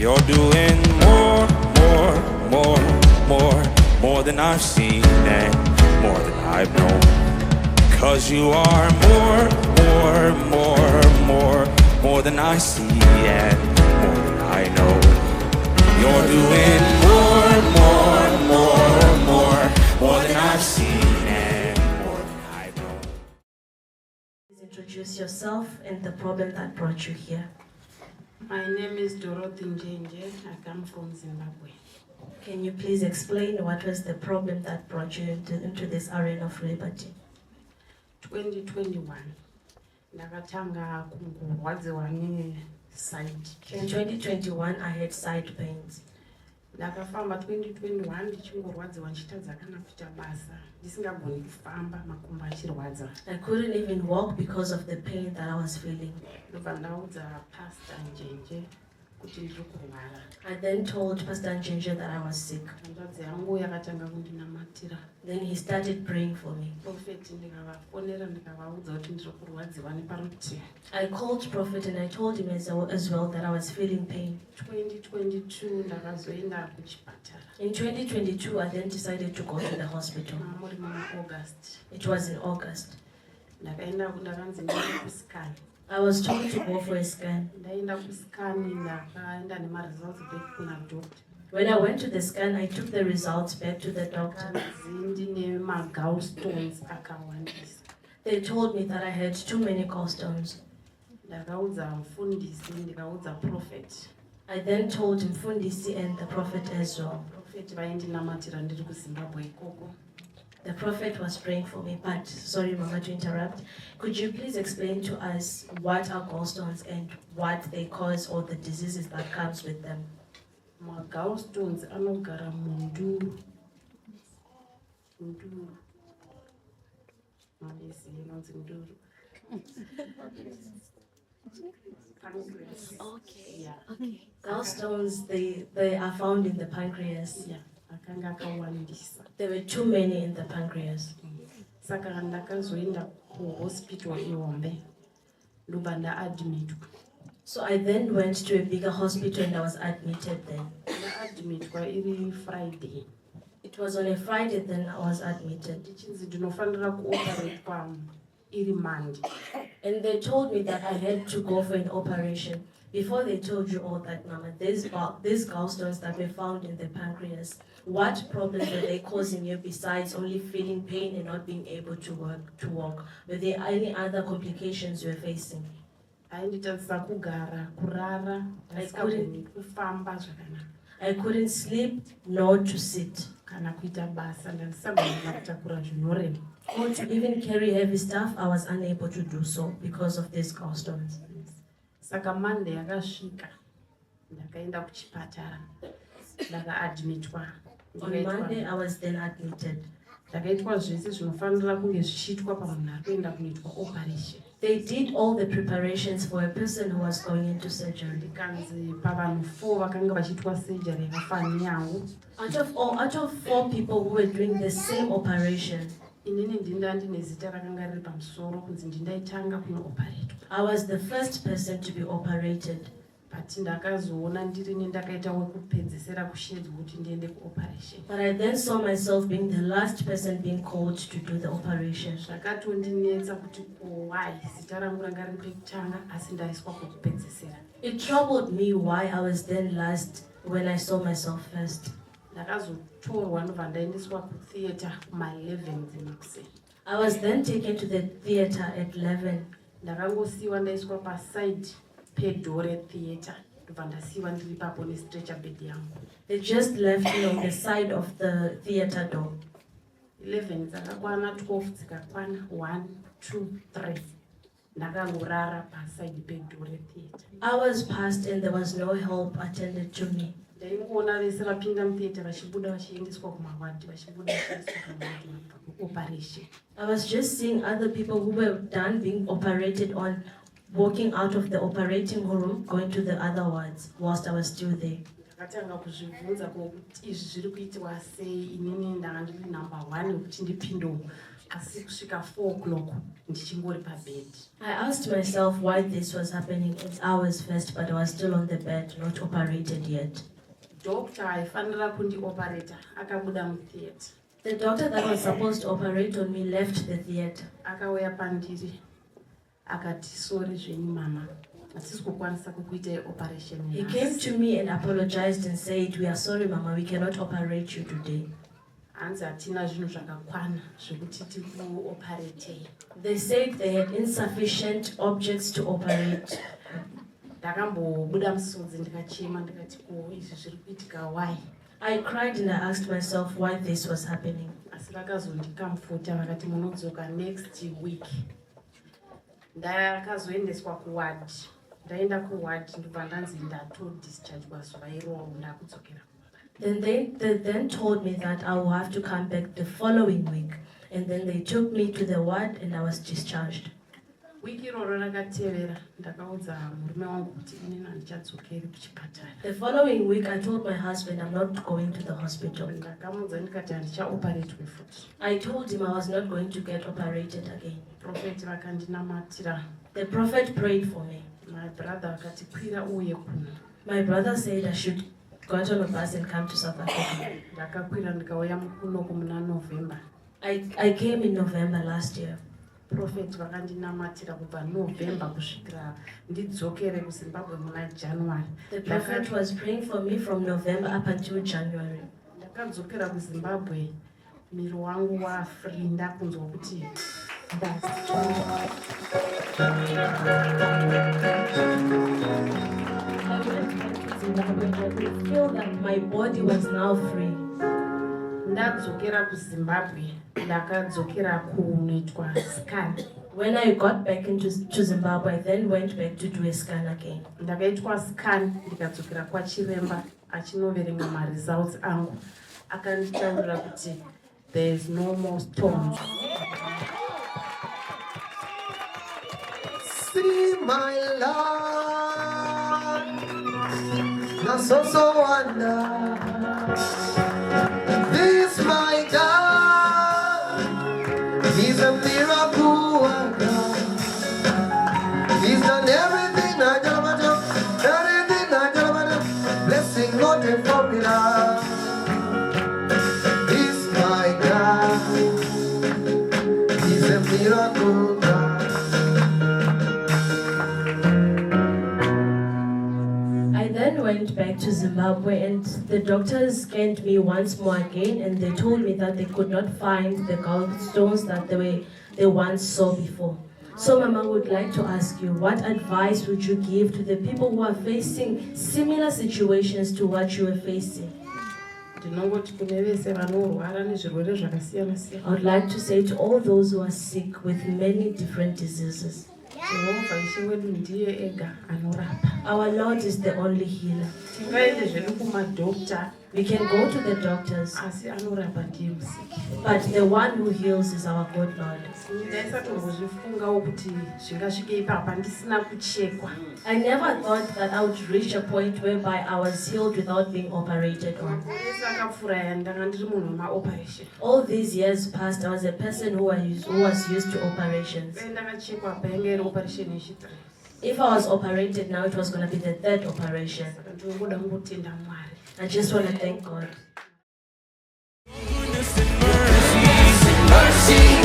You're doing more than I've seen and more than I've known. 'Cause you are more than I see and more than I know. You're doing more than I've seen and more than I know. Please introduce yourself and the problem that brought you here. My name is Dorothy Njenje. I come from Zimbabwe. Can you please explain what was the problem that brought you into this arena of liberty? 2021 ndakatanga kurwadziwa neside. In 2021, I had side pains. Ndakafamba 2021 ndichingorwadziwa nchitadza kana kuita basa ndisingagoni kufamba makumbo achirwadza. I couldn't even walk because of the pain that I was feeling. Ndobva ndaudza Pastor Njenje kuti ndiri kurwara. I then told Pastor Njenje that I was sick. Hanzvadzi yangu yakatanga kundinamatira. Then he started praying for me. Prophet ndikavafonera ndikavaudza kuti ndiri kurwadziwa neparutivi. I called Prophet and I told him as well that I was feeling pain. 2022 ndakazoenda kuchipatara. In 2022, I then decided to go to the hospital. Muri muna August. It was in August. Ndakanzi ndiende kuscan. I was told to go for a scan. Ndaenda kuscan ndakaenda nemaresults back kuna doctor. When I went to the scan, I took the results back to the doctor. Ndine magallstones akawandisa. They told me that I had too many gallstones. Ndakaudza mufundisi ndikaudza prophet. I then told Mfundisi and the prophet as well. Prophet vaindinamatira ndiri kuZimbabwe ikoko. The prophet was praying for me, but sorry, Mama, to interrupt. Could you please explain to us what are gallstones and what they cause or the diseases that comes with them? Magallstones anogara munduru. Mabesi inonzi nduru. Pancreas. Okay. Yeah. Okay. Gallstones, they are found in the pancreas. Yeah. Akanga akawandisa. There were too many in the pancreas. Saka ndakazoenda kuhospital iHombe. Ndobva ndaadmitwa. So I then went to a bigger hospital and I was admitted there. Ndaadmitwa iri Friday. It was on a Friday then I was admitted. Ndichinzi ndinofanira kuoperatwa iri Monday. And they told me that I had to go for an operation. Before they told you all that, Mama, these gallstones that were found in the pancreas, what problems were they causing you besides only feeling pain and not being able to walk? Were there any other complications you were facing? Ainditadzisa kugara, kurara, ndisingagoni kufamba zvakanaka. I couldn't sleep nor to sit. Kana kuita basa ndisingagoni kutakura zvinorema. Or to even carry heavy stuff, I was unable to do so because of these gallstones. Saka Monday yakasvika, ndakaenda kuchipatara, ndakaadmitwa. On Monday, I was then admitted. Ndakaitwa zvese zvinofanira kunge zvichiitwa pamunhu ari kuenda kunoitwa operation. They did all the preparations for a person who was going into surgery. Ndikanzi pavanhu 4 vakanga vachiitwa surgery yakafanana yangu. Out of 4 people who were doing the same operation, Inini ndinda ndine zita rakanga riri pamusoro kunzi ndindaitanga kunooperator. I was the first person to be operated. But ndakazoona ndirini ndakaita wekupedzesera kushedza kuti ndiende kuoperation. But I then saw myself being the last person being called to do the operation. Zvakatondinetsa kuti why zita rangu ranga riri pekutanga asi ndaiswa kwekupedzesera. It troubled me why I was then last when I saw myself first. Ndakazotorwa ndobva ndaendeswa kutheatre kuma11 dzemakuseni. I was then taken to the theatre at 11. Ndakangosiiwa ndaiswa paside pedoo retheatre ndobva ndasiiwa ndiri papo nestretcher bed yangu. They just left me on the side of the theatre door. 11 dzakakwana, 12 dzikakwana, 1, 2, 3 ndakangorara paside pedoo retheatre. Hours passed and there was no help attended to me. Ndaingoona vese vapinda mutheatre vachibuda vachiendeswa kumawadi, vachibuda vachiendeswa kumawadi operation. I was just seeing other people who were done being operated on, walking out of the operating room, going to the other wards, whilst I was still there. Ndakatanga kuzvibvunza kuti izvi zviri kuitwa sei, inini ndanga ndiri number 1 kuti ndipinde asi kusvika 4 o'clock ndichingori pabed. I asked myself why this was happening 8 hours first, but I was still on the bed, not operated yet. Doctor aifanira kundioperata akabuda mutheatre. The doctor that was supposed to operate on me left the theater. Akauya pandiri akati sorry zvenyu mama, hatisi kukwanisa kukuitai operation. He came to me and apologized and said, "We are sorry, Mama, we cannot operate you today." Hanzi hatina zvinhu zvakakwana zvekuti tikuoperatei. They said they had insufficient objects to operate. Ndakambobuda musodzi ndikachema ndikati ko izvi zviri kuitika why. I cried and I asked myself why this was happening. Asi vakazondikamfuta vakati munodzoka next week. Ndakazoendeswa kuward. Ndaenda kuward ndobva ndanzi ndatodischargwa zuva iroro ndakudzokera. They then told me that I will have to come back the following week, and then they took me to the ward and I was discharged. Wiki iroro rakatevera ndakaudza murume wangu kuti inini handichadzokeri kuchipatara. The following week I told my husband I'm not going to the hospital. Ndakamuudza ndikati handichaoperatwe futi. I told him I was not going to get operated again. Prophet vakandinamatira. The prophet prayed for me. My brother akati kwira uye kuno. My brother said I should got on a bus and come to South Africa. Ndakakwira ndikauya mukunoko muna November. I came in November last year. Prophet vakandinamatira kubva November kusvikira ndidzokere kuZimbabwe muna January. The prophet was praying for me from November up until January. Ndakadzokera kuZimbabwe, miri wangu wafree, ndakunzwa kuti I could feel that my body was now free. Ndadzokera kuZimbabwe, ndakadzokera kunoitwa scan. When I got back to Zimbabwe, I then went back to do a scan again. Ndakaitwa scan, ndikadzokera kwachiremba achinoverenga results angu. Akanditaurira kuti there is no more stones. See my Lord, now so wonder. This my God, He's a miracle worker. He's done everything I do, everything I do. Blessing Lord and formula. This my God, He's a miracle God. Went back to Zimbabwe and the doctors scanned me once more again and they told me that they could not find the gallstones that they once saw before. So Mama would like to ask you, what advice would you give to the people who are facing similar situations to what you were facing? I would like to say to all those who are sick with many different diseases, our Lord is the only healer. We can go to the doctors, but the one who heals is our good Lord. I never thought that I would reach a point whereby I was healed without being operated on. All these years past, I was a person who was used to operations. If I was operated now, it was going to be the third operation. I just want to thank God. Goodness and mercy, mercy.